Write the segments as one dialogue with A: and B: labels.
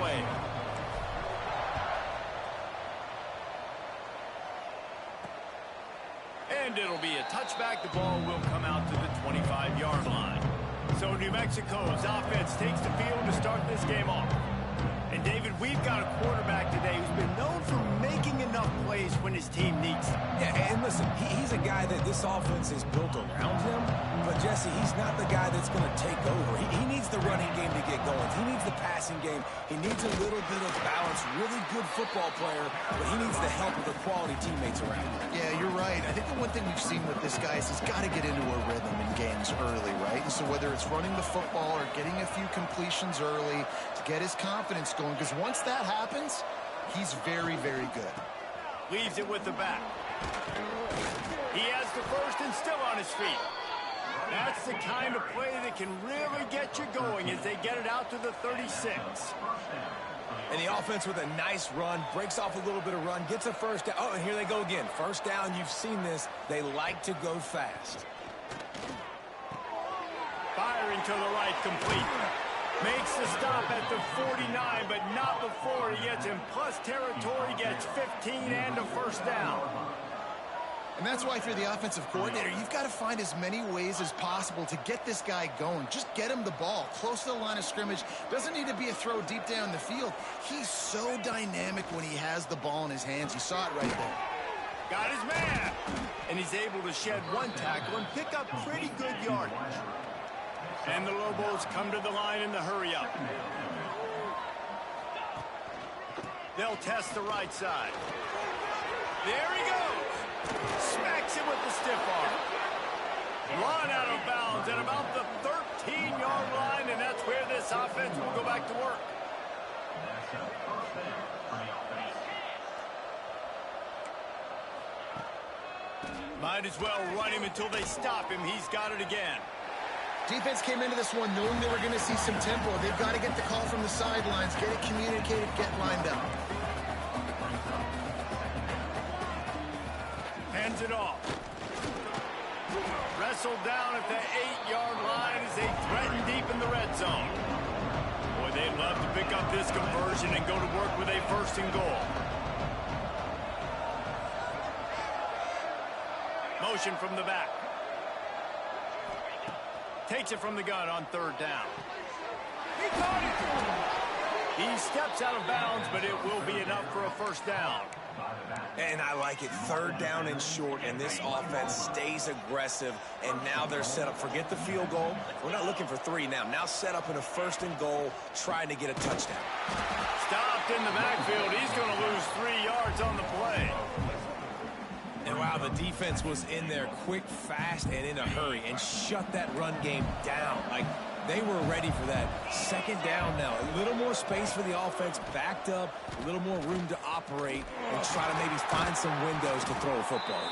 A: play. And it'll be a touchback. The ball will come out to the 25-yard line. So New Mexico's offense takes the field to start this game off. And David, we've got a quarterback today who's been known for making enough plays when his team needs them.
B: Yeah, and listen, he's a guy that this offense is built around him. But, Jesse, he's not the guy that's going to take over. He needs the running game to get going. He needs the passing game. He needs a little bit of balance. Really good football player, but he needs the help of the quality teammates around him.
C: Yeah, you're right. I think the one thing we've seen with this guy is he's got to get into a rhythm in games early, right? And so whether it's running the football or getting a few completions early to get his confidence going, because once that happens, he's very, very good.
A: Leaves it with the back. He has the first and still on his feet. That's the kind of play that can really get you going as they get it out to the 36.
B: And the offense with a nice run, breaks off a little bit of run, gets a first down. Oh, and here they go again. First down, you've seen this. They like to go fast.
A: Firing to the right, complete. Makes the stop at the 49, but not before he gets in plus territory, gets 15 and a first down.
C: And that's why if you're the offensive coordinator, you've got to find as many ways as possible to get this guy going. Just get him the ball close to the line of scrimmage. Doesn't need to be a throw deep down the field. He's so dynamic when he has the ball in his hands. You saw it right there.
A: Got his man. And he's able to shed one tackle and pick up pretty good yardage. And the Lobos come to the line in the hurry-up. They'll test the right side. There he goes. Smacks it with the stiff arm. Run out of bounds at about the 13-yard line, and that's where this offense will go back to work. Might as well run him until they stop him. He's got it again.
C: Defense came into this one knowing they were going to see some tempo. They've got to get the call from the sidelines, get it communicated, get lined up.
A: Hands it off. Wrestled down at the 8-yard line as they threaten deep in the red zone. Boy, they'd love to pick up this conversion and go to work with a first and goal. Motion from the back. Takes it from the gun on third down. He caught it! He steps out of bounds, but it will be enough for a first down.
B: And I like it. Third down and short, and this offense stays aggressive. And now they're set up. Forget the field goal. We're not looking for three now. Now set up in a first and goal, trying to get a touchdown.
A: Stopped in the backfield. He's going to lose 3 yards on the play.
B: And wow, the defense was in there quick, fast, and in a hurry, and shut that run game down. Like, they were ready for that. Second down now. A little more space for the offense, backed up, a little more room to operate, and try to maybe find some windows to throw a football.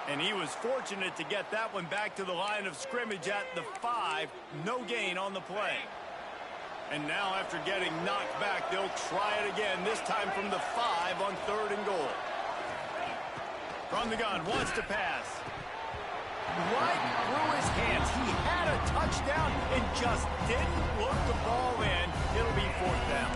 A: And he was fortunate to get that one back to the line of scrimmage at the 5. No gain on the play. And now after getting knocked back, they'll try it again, this time from the 5 on third and goal. From the gun, wants to pass. Right through his hands. He had a touchdown and just didn't look the ball in. It'll be fourth down.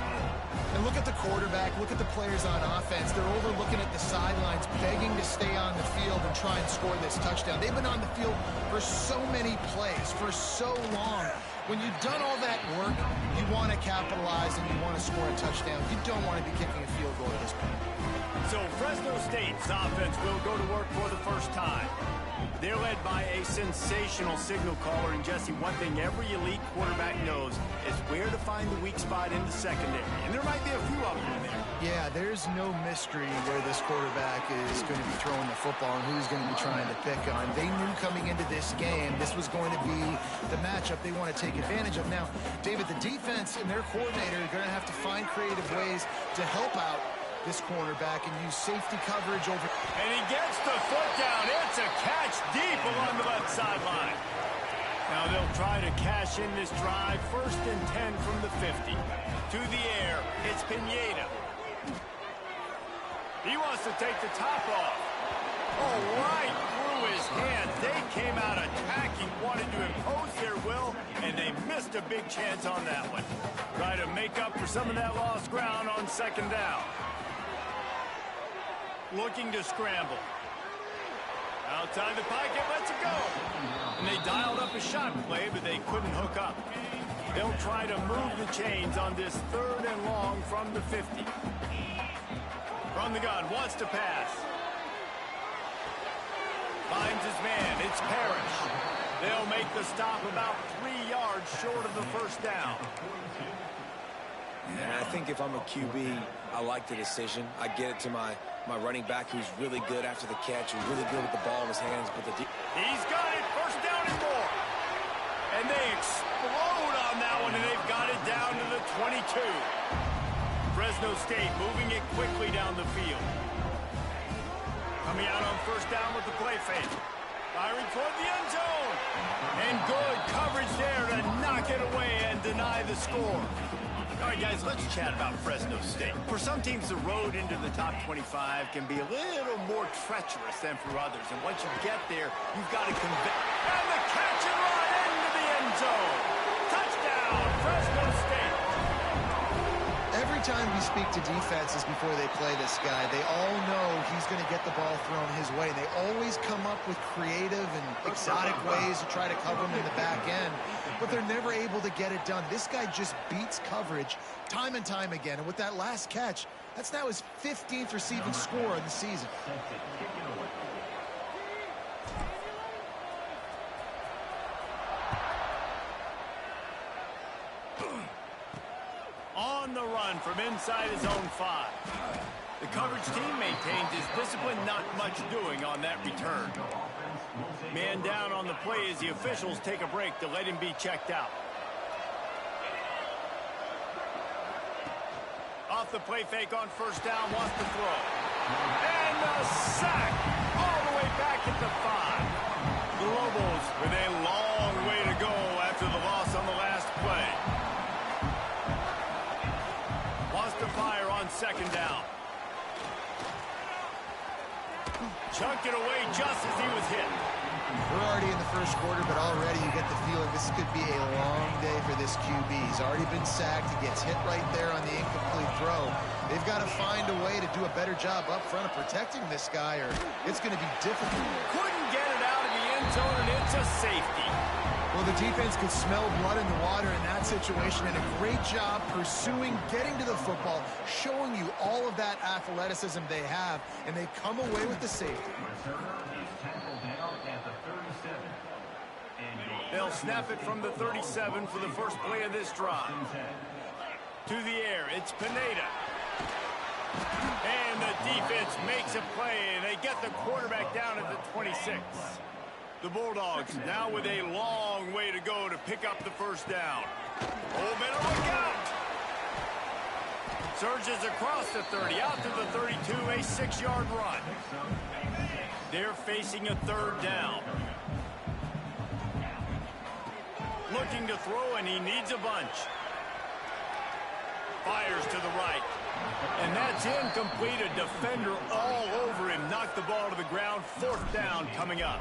C: And look at the quarterback, look at the players on offense. They're overlooking at the sidelines, begging to stay on the field and try and score this touchdown. They've been on the field for so many plays, for so long. When you've done all that work, you want to capitalize and you want to score a touchdown. You don't want to be kicking a field goal at this point.
A: So Fresno State's offense will go to work for the first time. They're led by a sensational signal caller. And, Jesse, one thing every elite quarterback knows is where to find the weak spot in the secondary. And there might be a few of them in there.
C: Yeah, there's no mystery where this quarterback is going to be throwing the football and who he's going to be trying to pick on. They knew coming into this game this was going to be the matchup they want to take advantage of. Now, David, the defense and their coordinator are going to have to find creative ways to help out this cornerback and use safety coverage over.
A: And he gets the foot down. It's a catch deep along the left sideline. Now they'll try to cash in this drive. First and 10 from the 50. To the air, it's Pineda. He wants to take the top off. Oh, right through his hands. They came out attacking, wanted to impose their will, and they missed a big chance on that one. Try to make up for some of that lost ground on second down. Looking to scramble. Outside the pocket, lets it go. And they dialed up a shot play, but they couldn't hook up. They'll try to move the chains on this 3rd and long from the 50. From the gun, wants to pass. Finds his man, it's Parrish. They'll make the stop about 3 yards short of the first down.
B: And I think if I'm a QB, I like the decision. I get it to my running back who's really good after the catch, who's really good with the ball in his hands. But
A: he's got it, first down and more. And they explode on that one, and they've got it down to the 22. Fresno State moving it quickly down the field. Coming out on first down with the play fake. Firing toward the end zone. And good coverage there to knock it away and deny the score. All right, guys, let's chat about Fresno State. For some teams, the road into the top 25 can be a little more treacherous than for others. And once you get there, you've got to convey. And the catch and run into the end zone. Touchdown, Fresno State.
C: Every time we speak to defenses before they play this guy, they all know he's going to get the ball thrown his way. They always come up with creative and exotic ways to try to cover him in the back end, but they're never able to get it done. This guy just beats coverage time and time again, and with that last catch, that's now his 15th receiving score of the season.
A: On the run from inside his own 5. The coverage team maintains his discipline, not much doing on that return. Man down on the play as the officials take a break to let him be checked out. Off the play fake on first down, wants to throw. And a sack all the way back at the 5. The Lobos with a long way to go after the loss on the last play. Wants to fire on second down. Chunked it away just as he was hit.
C: We're already in the first quarter, but already you get the feeling this could be a long day for this QB. He's already been sacked. He gets hit right there on the incomplete throw. They've got to find a way to do a better job up front of protecting this guy, or it's going to be difficult.
A: Couldn't get it out of the end zone, and it's a safety.
C: Well, the defense could smell blood in the water in that situation, and a great job pursuing, getting to the football, showing you all of that athleticism they have, and they come away with the safety.
A: They'll snap it from the 37 for the first play of this drive. To the air, it's Pineda. And the defense makes a play, and they get the quarterback down at the 26. The Bulldogs now with a long way to go to pick up the first down. Oh, better look out! Surges across the 30, out to the 32, a 6-yard run. They're facing a third down. Looking to throw, and he needs a bunch. Fires to the right. And that's incomplete. A defender all over him. Knocked the ball to the ground. Fourth down coming up.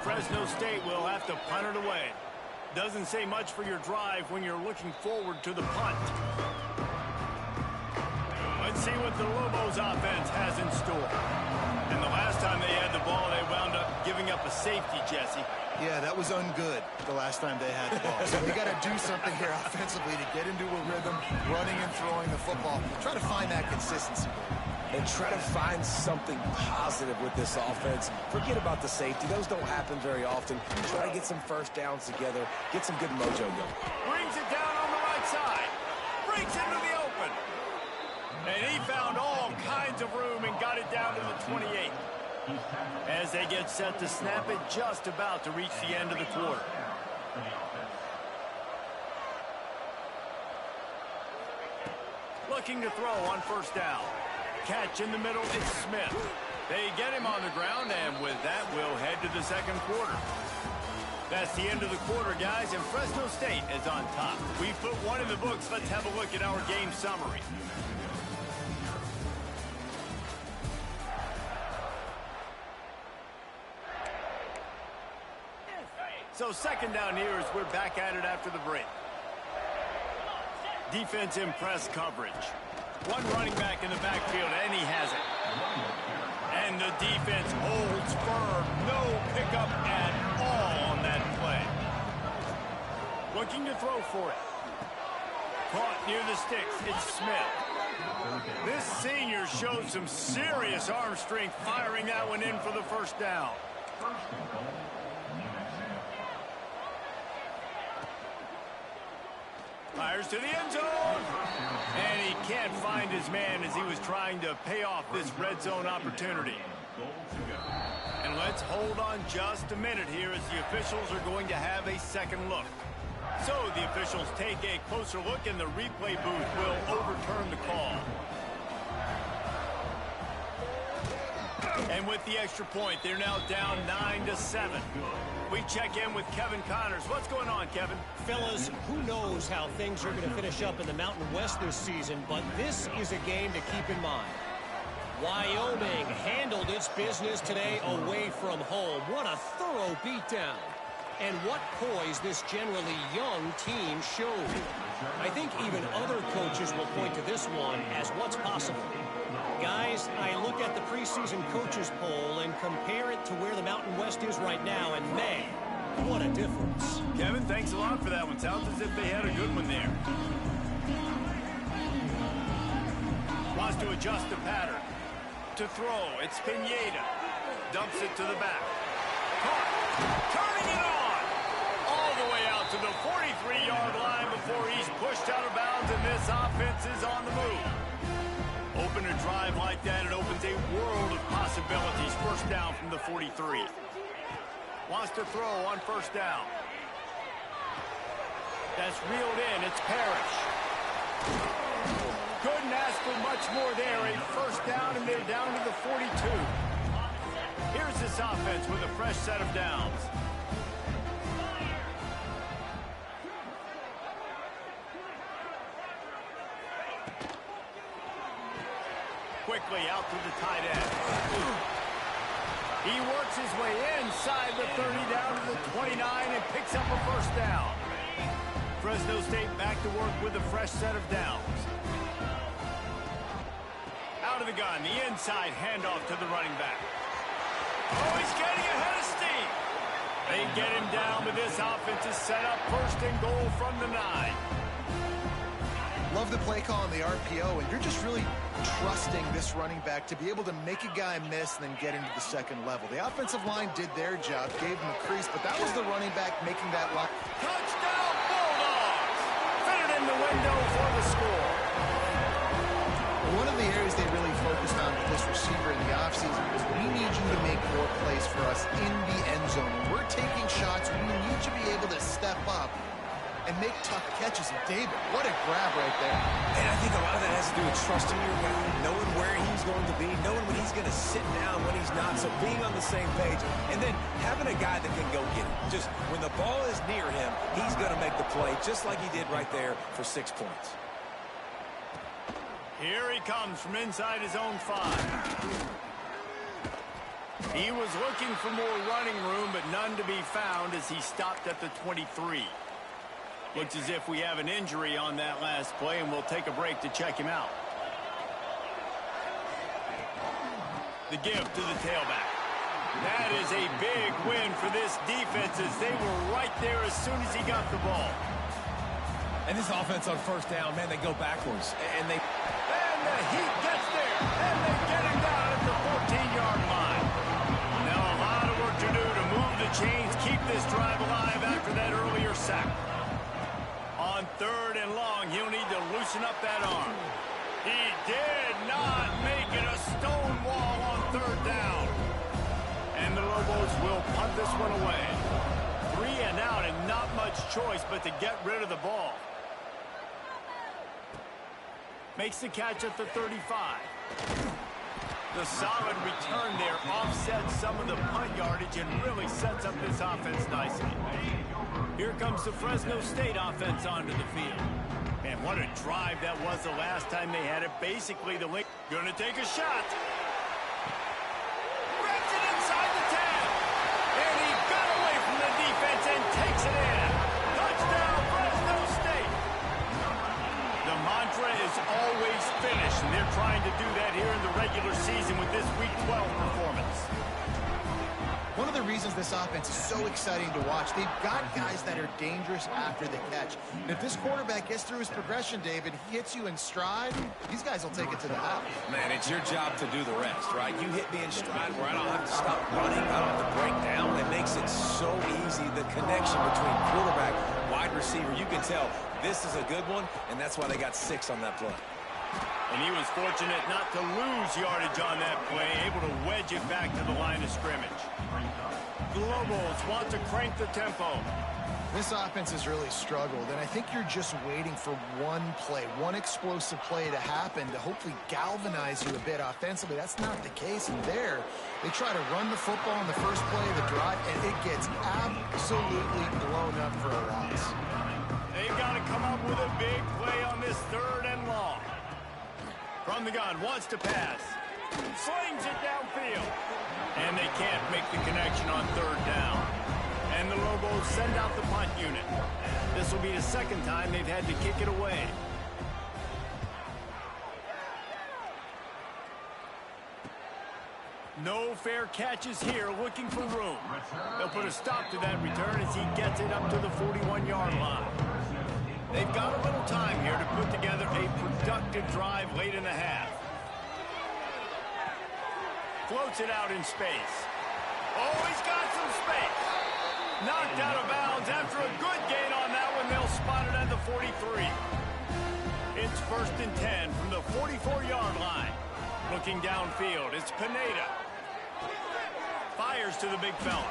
A: Fresno State will have to punt it away. Doesn't say much for your drive when you're looking forward to the punt. Let's see what the Lobos offense has in store. And the last time they had the ball, they wound up giving up a safety, Jesse.
C: Yeah, that was ungood the last time they had the ball. So we got to do something here offensively to get into a rhythm, running and throwing the football. Try to find that consistency.
B: And try to find something positive with this offense. Forget about the safety. Those don't happen very often. Try to get some first downs together. Get some good mojo going.
A: Brings it down on the right side. Breaks into the open. And he found all kinds of room and got it down to the 28. As they get set to snap it, just about to reach the end of the quarter. Looking to throw on first down. Catch in the middle, it's Smith. They get him on the ground, and with that, we'll head to the second quarter. That's the end of the quarter, guys, and Fresno State is on top. We put one in the books. Let's have a look at our game summary. So second down here as we're back at it after the break. Defense in press coverage. One running back in the backfield, and he has it. And the defense holds firm. No pickup at all on that play. Looking to throw for it. Caught near the sticks. It's Smith. This senior shows some serious arm strength firing that one in for the first down. Fires to the end zone. And he can't find his man as he was trying to pay off this red zone opportunity. And let's hold on just a minute here as the officials are going to have a second look. So the officials take a closer look and the replay booth will overturn the call. And with the extra point, they're now down 9-7. We check in with Kevin Connors. What's going on, Kevin?
D: Fellas, who knows how things are going to finish up in the Mountain West this season, but this is a game to keep in mind. Wyoming handled its business today away from home. What a thorough beatdown. And what poise this generally young team showed. I think even other coaches will point to this one as what's possible. Guys, I look at the preseason coaches poll and compare it to where the Mountain West is right now, and man, what a difference.
A: Kevin, thanks a lot for that one. Sounds as if they had a good one there. Wants to adjust the pattern. To throw, it's Pineda. Dumps it to the back. Caught. Turning it on. All the way out to the 43-yard line before he's pushed out of bounds, and this offense is on the move. Open a drive like that, it opens a world of possibilities. First down from the 43. Wants to throw on first down. That's reeled in. It's Parrish. Couldn't ask for much more there. A first down, and they're down to the 42. Here's this offense with a fresh set of downs. Quickly out to the tight end. He works his way inside the 30 down to the 29 and picks up a first down. Fresno State back to work with a fresh set of downs. Out of the gun, the inside handoff to the running back. Oh, he's getting ahead of steam. They get him down, but this offense is set up first and goal from the 9.
C: Love the play call on the RPO, and you're just really trusting this running back to be able to make a guy miss and then get into the second level. The offensive line did their job, gave him a crease, but that was the running back making that line.
A: Touchdown, Bulldogs! Fit it in the window for the score.
C: One of the areas they really focused on with this receiver in the offseason was we need you to make more plays for us in the end zone. When we're taking shots, we need you to be able to step up and make tough catches. And David, what a grab right there.
B: And I think a lot of that has to do with trusting your guy, knowing where he's going to be, knowing when he's going to sit down, when he's not, so being on the same page, and then having a guy that can go get it. Just when the ball is near him, he's going to make the play, just like he did right there for 6 points.
A: Here he comes from inside his own 5. He was looking for more running room, but none to be found as he stopped at the 23. Looks as if we have an injury on that last play, and we'll take a break to check him out. The give to the tailback. That is a big win for this defense as they were right there as soon as he got the ball.
B: And this offense on first down, man, they go backwards. And the
A: Heat gets there, and they get him down at the 14-yard line. Now a lot of work to do to move the chains, keep this drive alive after that earlier sack. On third and long, he'll need to loosen up that arm. He did not make it a stone wall on third down. And the Lobos will punt this one away. 3 and out, and not much choice but to get rid of the ball. Makes the catch at the 35. The solid return there offsets some of the punt yardage and really sets up this offense nicely. Here comes the Fresno State offense onto the field. And what a drive that was the last time they had it. Basically, the link gonna take a shot. Grabs it inside the 10. And he got away from the defense and always finish, and they're trying to do that here in the regular season with this Week 12 performance.
C: One of the reasons this offense is so exciting to watch, they've got guys that are dangerous after the catch. And if this quarterback gets through his progression, David, he hits you in stride, these guys will take it to the house.
B: Man, it's your job to do the rest, right? You hit me in stride where I don't have to stop running, I don't have to break down. It makes it so easy, the connection between quarterback, wide receiver. You can tell this is a good one, and that's why they got 6 on that play.
A: And he was fortunate not to lose yardage on that play, able to wedge it back to the line of scrimmage. The Lobos want to crank the tempo.
C: This offense has really struggled, and I think you're just waiting for one play, one explosive play to happen to hopefully galvanize you a bit offensively. That's not the case, and there, they try to run the football in the first play of the drive, and it gets absolutely blown up for a loss.
A: They've got to come up with a big play on this 3rd and long. From the gun, wants to pass. Slings it downfield. And they can't make the connection on 3rd down. And the Lobos send out the punt unit. This will be the 2nd time they've had to kick it away. No fair catches here, looking for room. They'll put a stop to that return as he gets it up to the 41-yard line. They've got a little time here to put together a productive drive late in the half. Floats it out in space. Oh, he's got some space. Knocked out of bounds after a good gain on that one. They'll spot it at the 43. It's 1st and 10 from the 44-yard line. Looking downfield, it's Pineda. Fires to the big fella.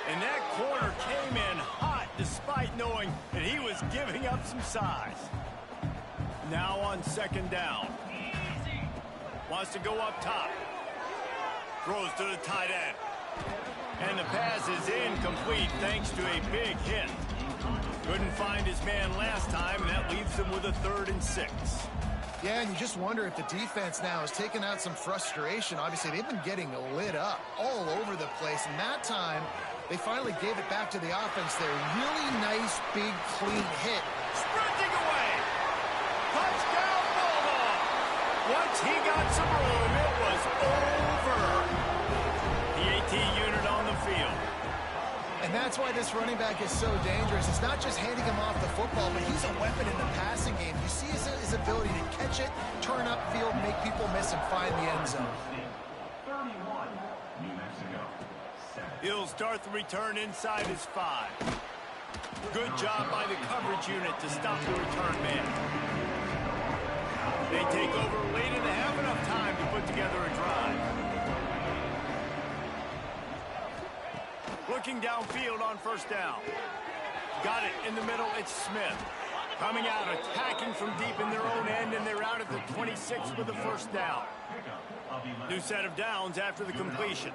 A: And that corner came in hot despite knowing that he was giving up some size. Now on 2nd down. Wants to go up top. Throws to the tight end. And the pass is incomplete thanks to a big hit. Couldn't find his man last time, and that leaves him with a 3rd and 6.
C: Yeah, and you just wonder if the defense now has taken out some frustration. Obviously, they've been getting lit up all over the place, and that time, they finally gave it back to the offense there. Really nice, big, clean hit.
A: Sprinting away. Touchdown, Bulldog. Once he got some room, it was over. The AT unit on the field.
C: And that's why this running back is so dangerous. It's not just handing him off the football, but he's a weapon in the passing game. You see his ability to catch it, turn upfield, make people miss, and find the end zone.
A: He'll start the return inside his 5. Good job by the coverage unit to stop the return man. They take over late in the half, enough time to put together a drive. Looking downfield on 1st down. Got it in the middle, it's Smith. Coming out, attacking from deep in their own end, and they're out at the 26 with the 1st down. New set of downs after the completion.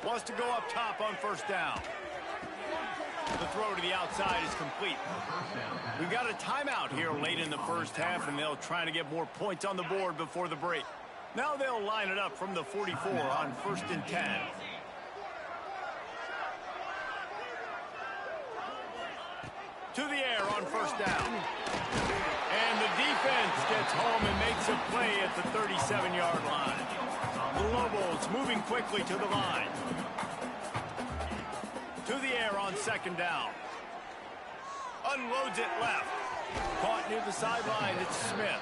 A: Wants to go up top on 1st down. The throw to the outside is complete. We've got a timeout here late in the 1st half, and they'll try to get more points on the board before the break. Now they'll line it up from the 44 on 1st and 10. To the air on 1st down. And the defense gets home and makes a play at the 37-yard line. The Lobos moving quickly to the line. To the air on 2nd down. Unloads it left. Caught near the sideline, it's Smith.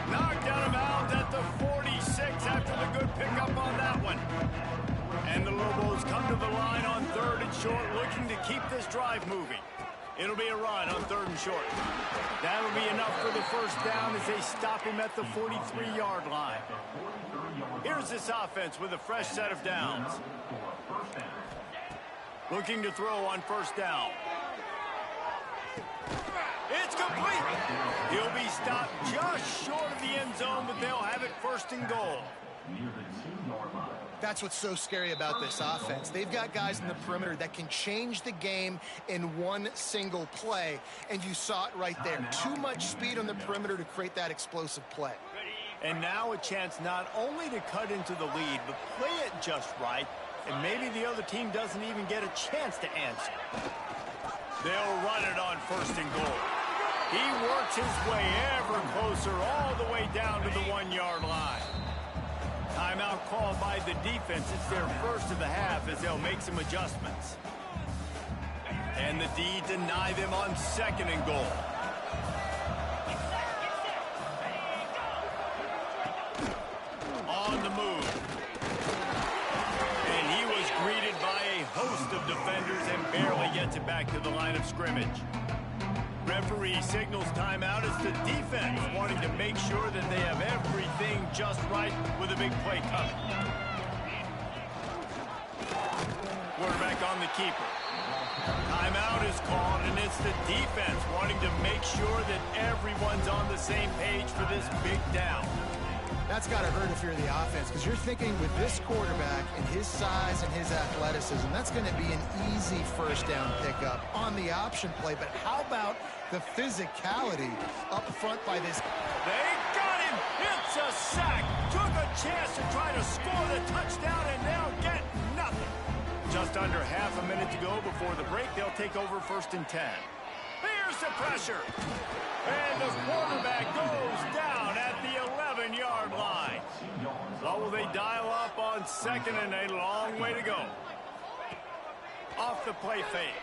A: Knocked out of bounds at the 46 after the good pickup on that one. And the Lobos come to the line on 3rd and short, looking to keep this drive moving. It'll be a run on 3rd and short. That'll be enough for the 1st down as they stop him at the 43-yard line. Here's this offense with a fresh set of downs. Looking to throw on 1st down. It's complete. He'll be stopped just short of the end zone, but they'll have it 1st and goal.
C: That's what's so scary about this offense. They've got guys in the perimeter that can change the game in one single play, and you saw it right there. Too much speed on the perimeter to create that explosive play.
A: And now a chance not only to cut into the lead, but play it just right, and maybe the other team doesn't even get a chance to answer. They'll run it on 1st and goal. He works his way ever closer all the way down to the 1-yard line. Timeout called by the defense. It's their first of the half as they'll make some adjustments. And the D deny them on 2nd and goal. On the move. And he was greeted by a host of defenders and barely gets it back to the line of scrimmage. Referee signals timeout as the defense wanting to make sure that they have everything just right with a big play coming. Quarterback on the keeper. Timeout is called, and it's the defense wanting to make sure that everyone's on the same page for this big down.
C: That's got to hurt if you're the offense, because you're thinking with this quarterback and his size and his athleticism, that's going to be an easy first down pickup on the option play. But how about the physicality up front by this?
A: They got him! It's a sack! Took a chance to try to score the touchdown, and they'll get nothing. Just under half a minute to go before the break. They'll take over 1st and 10. Here's the pressure. And the quarterback goes down at the 11-yard line. What will they dial up on 2nd and a long way to go? Off the play fake.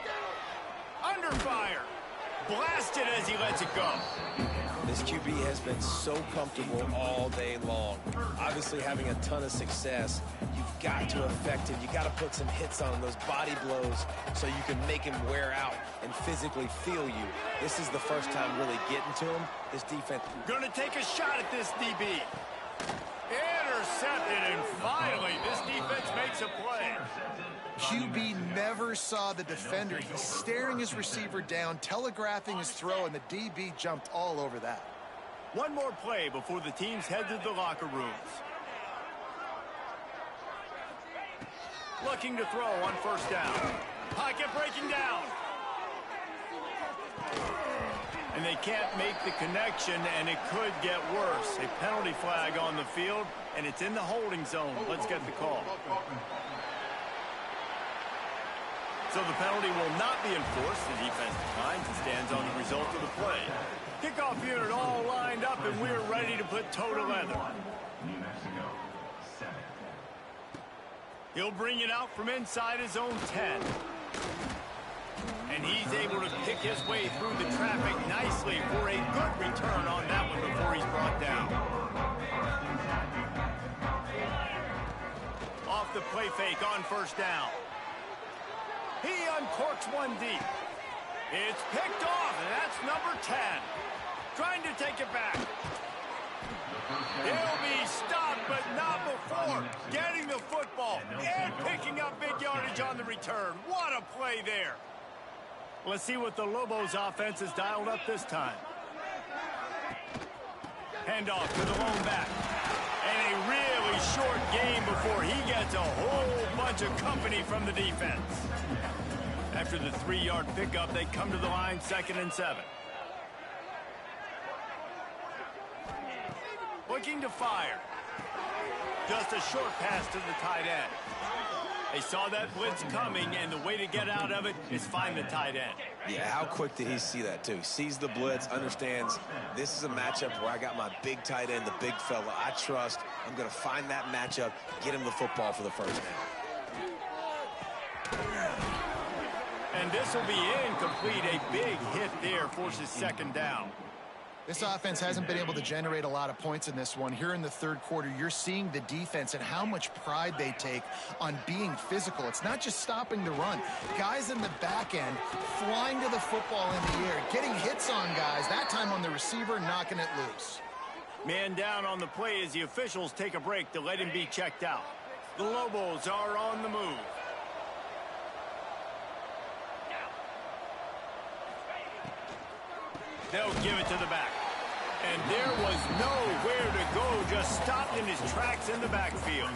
A: Under fire. Blasted as he lets it go.
B: This QB has been so comfortable all day long. Obviously having a ton of success. You've got to affect him. You got to put some hits on him, those body blows, so you can make him wear out and physically feel you. This is the first time really getting to him. This defense.
A: Gonna take a shot at this DB. Intercepted, and finally this defense makes a play.
C: QB never saw the defender. He's staring his receiver down, telegraphing his throw, and the DB jumped all over that.
A: One more play before the teams head to the locker rooms. Looking to throw on 1st down. Pocket breaking down. And they can't make the connection, and it could get worse. A penalty flag on the field, and it's in the holding zone. Let's get the call. So the penalty will not be enforced. The defense declines and stands on the result of the play. Kickoff unit all lined up, and we're ready to put toe to leather. He'll bring it out from inside his own 10. And he's able to pick his way through the traffic nicely for a good return on that one before he's brought down. Off the play fake on 1st down. He uncorks one deep. It's picked off, and that's number 10. Trying to take it back. He'll be stopped, but not before getting the football and picking up big yardage on the return. What a play there. Let's see what the Lobos offense has dialed up this time. Handoff to the lone back. And a really short game before he gets a whole bunch of company from the defense. After the 3-yard pickup, they come to the line 2nd and 7. Looking to fire. Just a short pass to the tight end. They saw that blitz coming, and the way to get out of it is find the tight end.
B: Yeah, how quick did he see that, too? He sees the blitz, understands this is a matchup where I got my big tight end, the big fella I trust. I'm going to find that matchup, get him the football for the 1st down.
A: And this will be incomplete. A big hit there forces 2nd down.
C: This offense hasn't been able to generate a lot of points in this one. Here in the 3rd quarter, you're seeing the defense and how much pride they take on being physical. It's not just stopping the run. Guys in the back end flying to the football in the air, getting hits on guys, that time on the receiver, knocking it loose.
A: Man down on the play as the officials take a break to let him be checked out. The Lobos are on the move. They'll give it to the back. And there was nowhere to go, just stopped in his tracks in the backfield.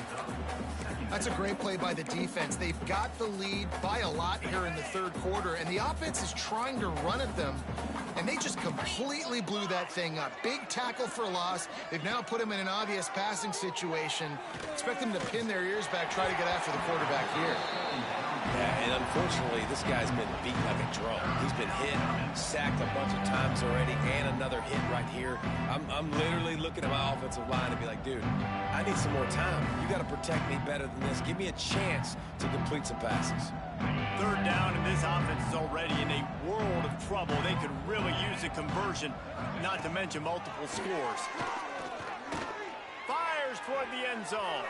C: That's a great play by the defense. They've got the lead by a lot here in the 3rd quarter, and the offense is trying to run at them, and they just completely blew that thing up. Big tackle for loss. They've now put him in an obvious passing situation. Expect them to pin their ears back, try to get after the quarterback here.
B: Yeah, and unfortunately, this guy's been beat like a drum. He's been hit, sacked a bunch of times already, and another hit right here. I'm literally looking at my offensive line and be like, dude, I need some more time. You got to protect me better than this. Give me a chance to complete some passes.
A: Third down, and this offense is already in a world of trouble. They could really use a conversion, not to mention multiple scores. Fires toward the end zone.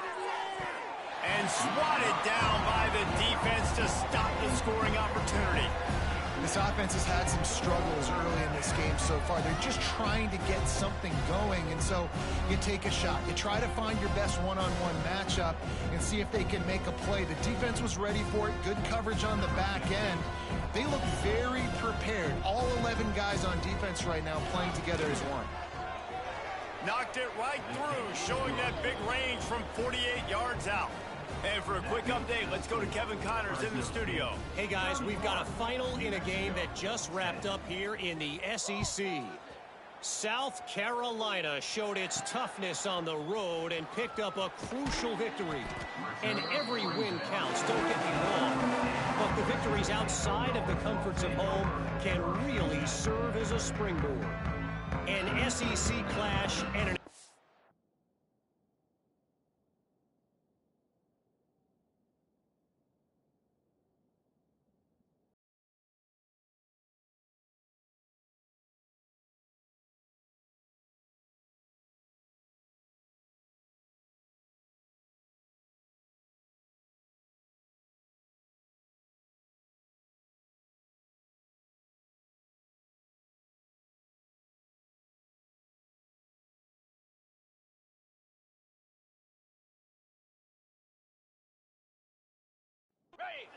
A: And swatted down by the defense to stop the scoring opportunity.
C: This offense has had some struggles early in this game so far. They're just trying to get something going, and so you take a shot. You try to find your best one-on-one matchup and see if they can make a play. The defense was ready for it. Good coverage on the back end. They look very prepared. All 11 guys on defense right now playing together as one.
A: Knocked it right through, showing that big range from 48 yards out. And for a quick update, let's go to Kevin Connors in the studio.
D: Hey, guys, we've got a final in a game that just wrapped up here in the SEC. South Carolina showed its toughness on the road and picked up a crucial victory. And every win counts, don't get me wrong. But the victories outside of the comforts of home can really serve as a springboard. An SEC clash and an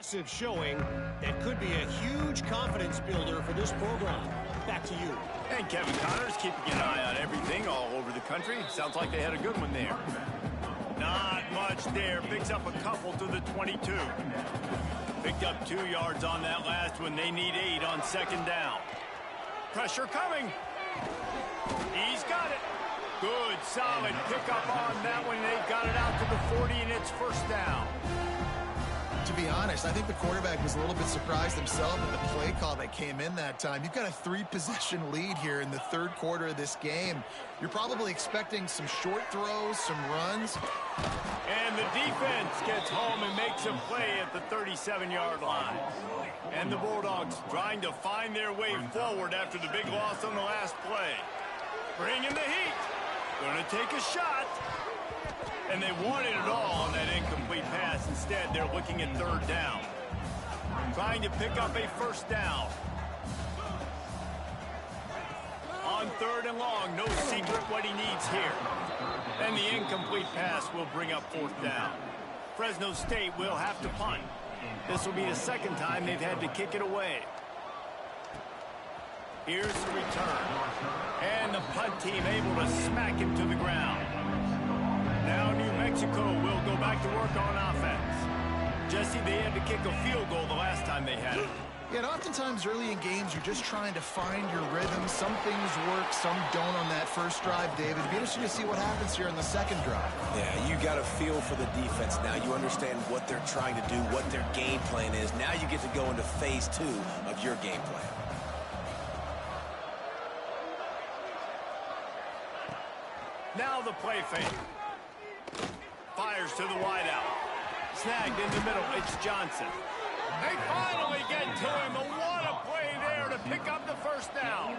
D: massive showing that could be a huge confidence builder for this program. Back to you.
A: And Kevin Connors keeping an eye on everything all over the country. Sounds like they had a good one there. Not much there. Picks up a couple to the 22. Picked up 2 yards on that last one. They need 8 on second down. Pressure coming. He's got it. Good, solid pickup on that one. They've got it out to the 40, and it's first down.
C: To be honest, I think the quarterback was a little bit surprised himself at the play call that came in that time. You've got a 3-possession lead here in the third quarter of this game. You're probably expecting some short throws, some runs.
A: And the defense gets home and makes a play at the 37-yard line. And the Bulldogs trying to find their way forward after the big loss on the last play. Bringing the heat. Going to take a shot. And they wanted it all on that incomplete pass. Instead, they're looking at third down. Trying to pick up a first down. On third and long, no secret what he needs here. And the incomplete pass will bring up fourth down. Fresno State will have to punt. This will be the second time they've had to kick it away. Here's the return. And the punt team able to smack him to the ground. Now New Mexico will go back to work on offense. Jesse, they had to kick a field goal the last time they had it.
C: Yeah, and oftentimes early in games, you're just trying to find your rhythm. Some things work, some don't on that first drive, David. It'd be interesting to see what happens here in the second drive.
B: Yeah, you got a feel for the defense now. You understand what they're trying to do, what their game plan is. Now you get to go into phase 2 of your game plan.
A: Now the play fake. Fires to the wideout. Snagged in the middle. It's Johnson. They finally get to him. What a play there to pick up the first down.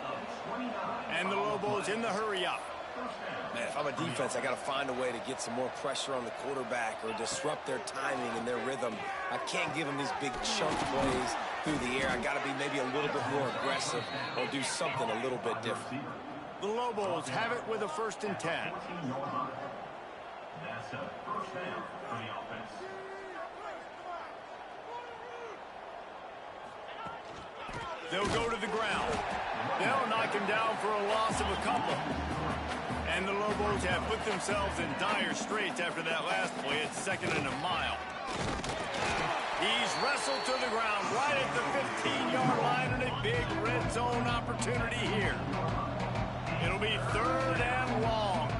A: And the Lobos in the hurry up.
B: Man, if I'm a defense, I got to find a way to get some more pressure on the quarterback or disrupt their timing and their rhythm. I can't give them these big chunk plays through the air. I got to be maybe a little bit more aggressive or do something a little bit different.
A: The Lobos have it with a 1st and 10.
E: That's a first down for the offense.
A: They'll go to the ground. They'll knock him down for a loss of a couple. And the Lobos have put themselves in dire straits after that last play. It's 2nd and a mile. He's wrestled to the ground right at the 15-yard line, and a big red zone opportunity here. It'll be 3rd and long.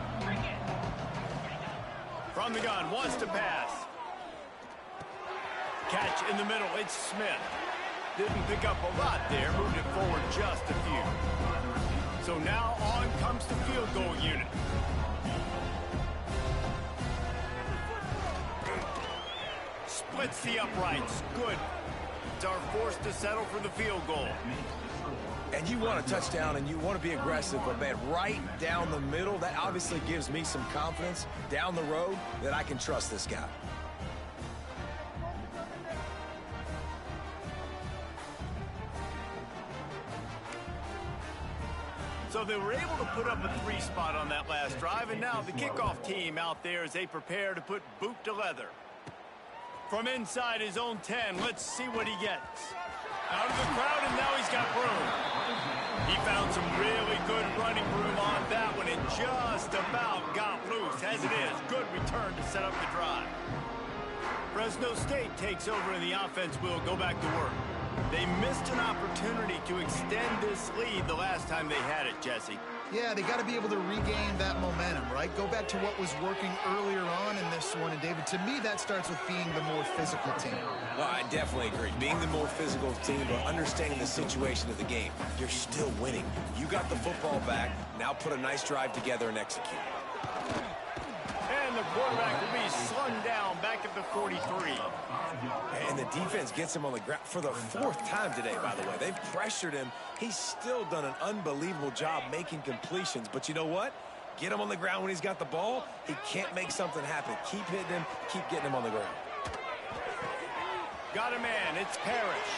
A: From the gun, wants to pass. Catch in the middle. It's Smith. Didn't pick up a lot there. Moved it forward just a few. So now on comes the field goal unit. Splits the uprights. Good. Are forced to settle for the field goal.
B: And you want a touchdown and you want to be aggressive, but man, right down the middle, that obviously gives me some confidence down the road that I can trust this guy.
A: So they were able to put up a 3 spot on that last drive, and now the kickoff team out there as they prepare to put boot to leather. From inside his own 10, let's see what he gets. Out of the crowd, and now he's got room. He found some really good running room on that one and just about got loose. As it is, good return to set up the drive. Fresno State takes over and the offense will go back to work. They missed an opportunity to extend this lead the last time they had it, Jesse.
C: Yeah, they got to be able to regain that momentum, right? Go back to what was working earlier on in this one. And, David, to me, that starts with being the more physical team.
B: Well, I definitely agree. Being the more physical team, but understanding the situation of the game. You're still winning. You got the football back. Now put a nice drive together and execute.
A: And the quarterback will be slung down back at the 43.
B: And the defense gets him on the ground for the 4th time today, by the way. They've pressured him. He's still done an unbelievable job making completions. But you know what? Get him on the ground when he's got the ball. He can't make something happen. Keep hitting him. Keep getting him on the ground.
A: Got a man. It's Parrish.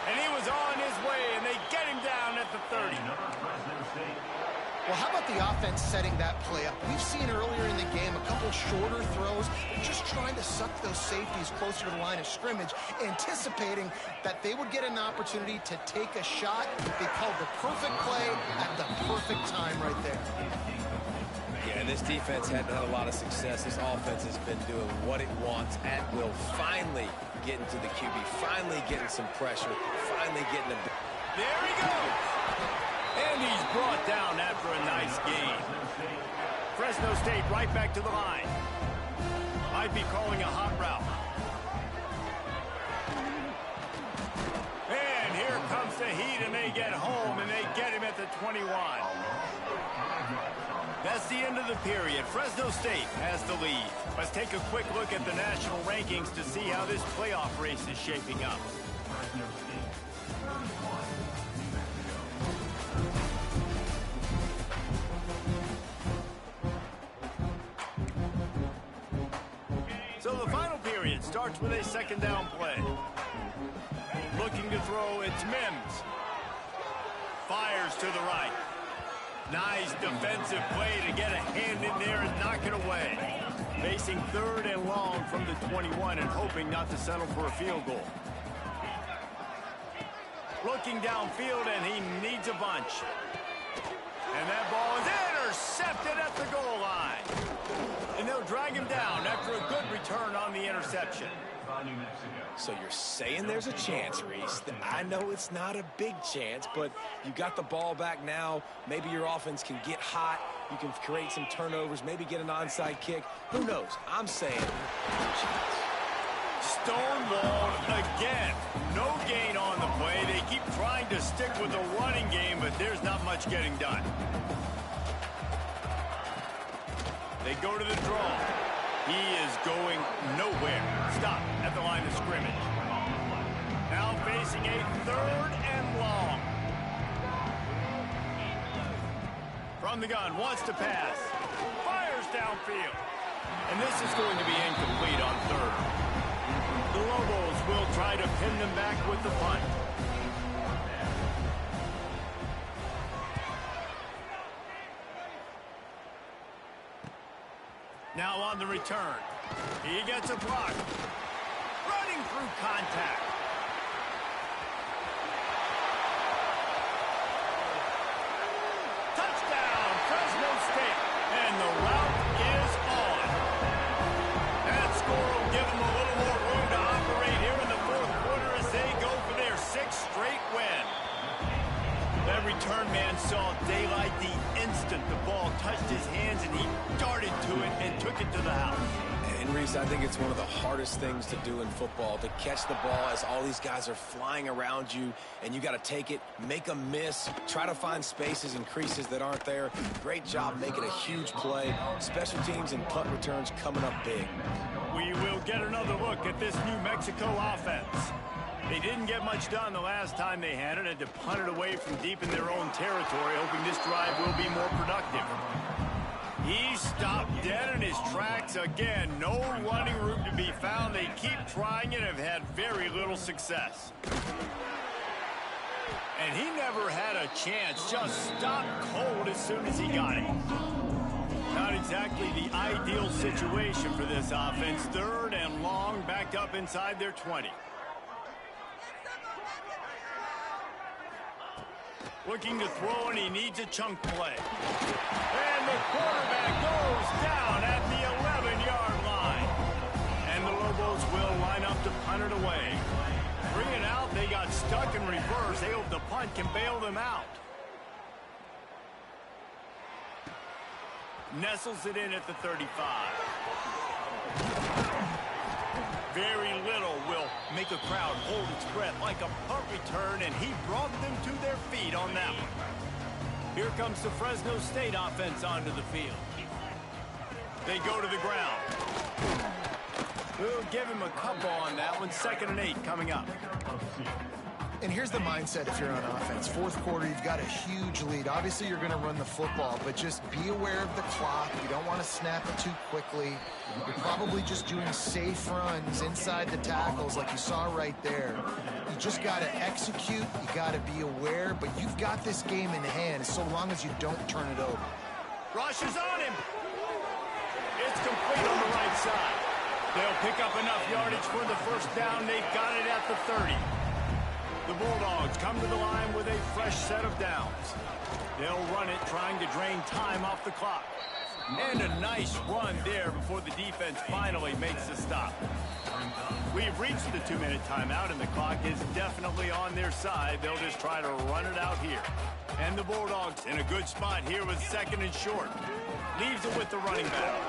A: And he was on his way, and they get him down at the 30.
C: Well, how about the offense setting that play up? We've seen earlier in the game a couple shorter throws, just trying to suck those safeties closer to the line of scrimmage, anticipating that they would get an opportunity to take a shot. They called the perfect play at the perfect time right there.
B: Yeah, and this defense hadn't had a lot of success. This offense has been doing what it wants at will. Finally getting to the QB, finally getting some pressure, finally getting a...
A: There he goes! And he's brought down after a nice gain. Fresno State right back to the line. Might be calling a hot route. And here comes the heat, and they get home, and they get him at the 21. That's the end of the period. Fresno State has the lead. Let's take a quick look at the national rankings to see how this playoff race is shaping up. So the final period starts with a second down play. Looking to throw, it's Mims. Fires to the right. Nice defensive play to get a hand in there and knock it away. Facing 3rd and long from the 21 and hoping not to settle for a field goal. Looking downfield, and he needs a bunch. And that ball is intercepted at the goal line. And they'll drag him down after a good return on the interception.
B: So you're saying there's a chance, Reese. I know it's not a big chance, but you got the ball back now. Maybe your offense can get hot. You can create some turnovers, maybe get an onside kick. Who knows? I'm saying there's a chance.
A: Stonewalled again. No gain on the play. They keep trying to stick with the running game, but there's not much getting done. They go to the draw. He is going nowhere. Stop at the line of scrimmage. Now facing a 3rd and long. From the gun, wants to pass. Fires downfield. And this is going to be incomplete on 3rd. The Lobos will try to pin them back with the punt. Now on the return. He gets a block. Running through contact. Touchdown, Fresno State. And the route is on. That score will give them a little more room to operate here in the 4th quarter as they go for their 6th straight win. That return man saw daylight the instant the ball touched his hands, and he darted to it and took it to the house.
B: And Reese, I think it's one of the hardest things to do in football, to catch the ball as all these guys are flying around you, and you got to take it, make a miss, try to find spaces and creases that aren't there. Great job making a huge play. Special teams and punt returns coming up big.
A: We will get another look at this New Mexico offense. They didn't get much done the last time they had it, and to punt it away from deep in their own territory, hoping this drive will be more productive. He stopped dead in his tracks again. No running room to be found. They keep trying and have had very little success. And he never had a chance. Just stopped cold as soon as he got it. Not exactly the ideal situation for this offense. 3rd and long, backed up inside their 20. Looking to throw, and he needs a chunk play. And the quarterback goes down at the 11-yard line. And the Lobos will line up to punt it away. Bring it out. They got stuck in reverse. They hope the punt can bail them out. Nestles it in at the 35. Very little will make a crowd hold its breath like a punt return, and he brought them to their feet on that one. Here comes the Fresno State offense onto the field. They go to the ground. We'll give him a couple on that one. 2nd and 8 coming up.
C: And here's the mindset if you're on offense. 4th quarter, you've got a huge lead. Obviously, you're going to run the football, but just be aware of the clock. You don't want to snap it too quickly. You're probably just doing safe runs inside the tackles like you saw right there. You just got to execute. You got to be aware, but you've got this game in hand so long as you don't turn it over.
A: Rush is on him. It's complete on the right side. They'll pick up enough yardage for the 1st down. They've got it at the 30. The Bulldogs come to the line with a fresh set of downs. They'll run it, trying to drain time off the clock. And a nice run there before the defense finally makes the stop. We've reached the 2-minute timeout, and the clock is definitely on their side. They'll just try to run it out here. And the Bulldogs in a good spot here with 2nd and short. Leaves it with the running back.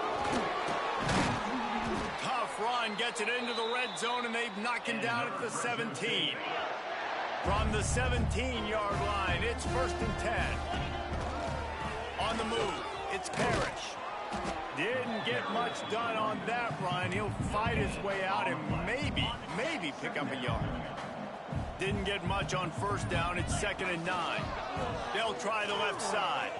A: Tough run, gets it into the red zone, and they've knocked him down at the 17. From the 17-yard line, it's 1st and 10. On the move, it's Parrish. Didn't get much done on that run. He'll fight his way out and maybe pick up a yard. Didn't get much on 1st down. It's 2nd and 9. They'll try the left side.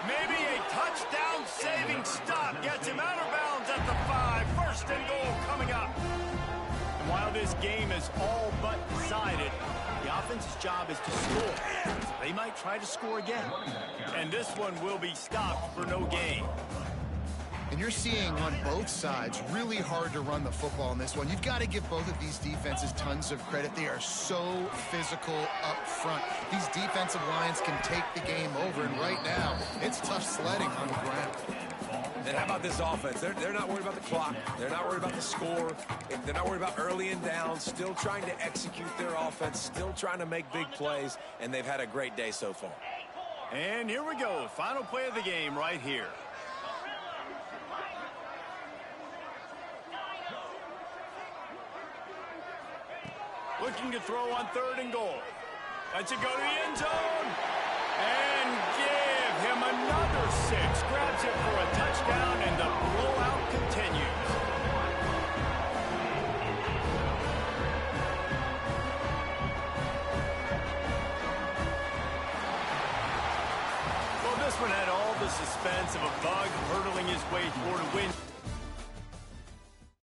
A: Maybe a touchdown-saving stop gets him out of bounds at the 5. 1st and goal coming up. While this game is all but decided, the offense's job is to score. So they might try to score again. And this one will be stopped for no gain.
C: And you're seeing on both sides really hard to run the football in this one. You've got to give both of these defenses tons of credit. They are so physical up front. These defensive lines can take the game over, and right now, it's tough sledding on the ground.
B: And how about this offense? They're not worried about the clock. They're not worried about the score. They're not worried about early and down. Still trying to execute their offense. Still trying to make big plays. And they've had a great day so far.
A: And here we go. Final play of the game right here. Looking to throw on 3rd and goal. Lets it go to the end zone. And give him another 6. Grabs it for a touchdown, and the blowout continues. Well, this one had all the suspense of a bug hurtling his way toward a win.